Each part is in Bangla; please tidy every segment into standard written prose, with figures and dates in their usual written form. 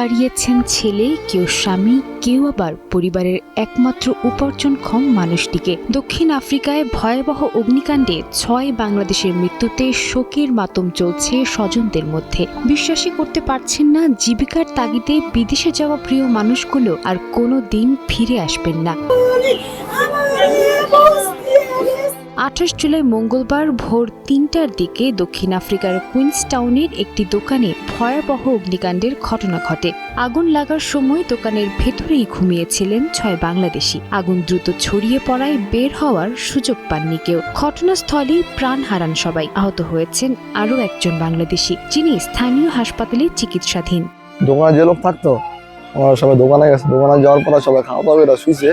হারিয়েছেন ছেলে, কেউ স্বামী, কেউ আবার পরিবারের একমাত্র উপার্জনক্ষম মানুষটিকে। দক্ষিণ আফ্রিকায় ভয়াবহ অগ্নিকাণ্ডে 6 বাংলাদেশের মৃত্যুতে শোকের মাতম চলছে স্বজনদের মধ্যে। বিশ্বাসই করতে পারছেন না জীবিকার তাগিদে বিদেশে যাওয়া প্রিয় মানুষগুলো আর কোনো দিন ফিরে আসবেন না। 28 জুলাই মঙ্গলবার ভোর 3টার দিকে দক্ষিণ আফ্রিকার কুইন্সটাউনের একটি দোকানে ভয়াবহ অগ্নিকাণ্ডের ঘটনা ঘটে। আগুন লাগার সময় দোকানের ভেতরেই ঘুমিয়েছিলেন 6 বাংলাদেশি। আগুন দ্রুত ছড়িয়ে পড়ায় বের হওয়ার সুযোগ পাননি কেউ। ঘটনাস্থলেই প্রাণ হারান সবাই। আহত হয়েছেন আরও একজন বাংলাদেশি, যিনি স্থানীয় হাসপাতালে চিকিৎসাধীন। দোকানে যে লোক থাকতো আমরা সবাই দোকানে গেছে, দোকানে যাওয়ার পর সবাই খাওয়া দাওয়া শুয়েছে,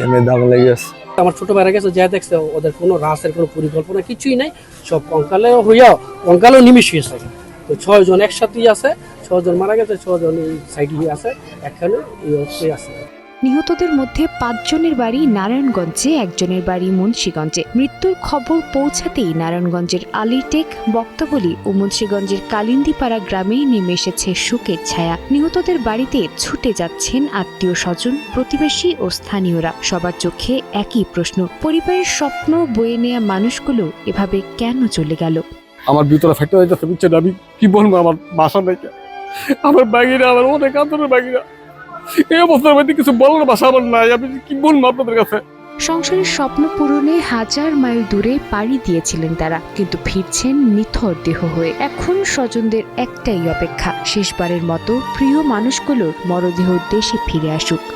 এমনি দাম লেগে গেছে। আমার ছোট ভাইরা গেছে, যা দেখছে ওদের কোনো রাসের কোনো পরিকল্পনা কিছুই নাই, সব কঙ্কালে হইয়া কঙ্কালেও নিমিশ হয়েছে। তো 6 জন একসাথেই আছে, 6 জন মারা গেছে, 6 জন এই সাইডে আছে, এখানে এই অবস্থায় আছে। নিহতদের মধ্যে 5 জনের বাড়ি নারায়ণগঞ্জে, একজনের বাড়ি মুন্সিগঞ্জে। মৃত্যুর খবর পৌঁছাতেই নারায়ণগঞ্জের আলীটেক, বক্তাবলী ও মুন্সিগঞ্জের কালিন্দিপাড়া গ্রামে নেমে এসেছে শোকের ছায়া। নিহতদের বাড়িতে ছুটে যাচ্ছেন আত্মীয় স্বজন, প্রতিবেশী ও স্থানীয়রা। সবার চোখে একই প্রশ্ন, পরিবারের স্বপ্ন বয়ে নেয়া মানুষগুলো এভাবে কেন চলে গেল? আমার ভিতরে ফেটে যাইতেছে, বুঝছেন? আমি কি বলবো, আমার বাসা নাই, আমার বাগিরা, আমার অনেক আদরের বাগিরা, এই অবস্থার মধ্যে কিছু বলার ভাষা আমার নাই। আমি কি বলবো আপনাদের কাছে? সংসারের স্বপ্ন পূরণে হাজার মাইল দূরে পাড়ি দিয়েছিলেন তারা, কিন্তু ফিরছেন নিথর দেহ হয়ে। এখন স্বজনদের একটাই অপেক্ষা, শেষবারের মতো প্রিয় মানুষগুলোর মরদেহ দেশে ফিরে আসুক।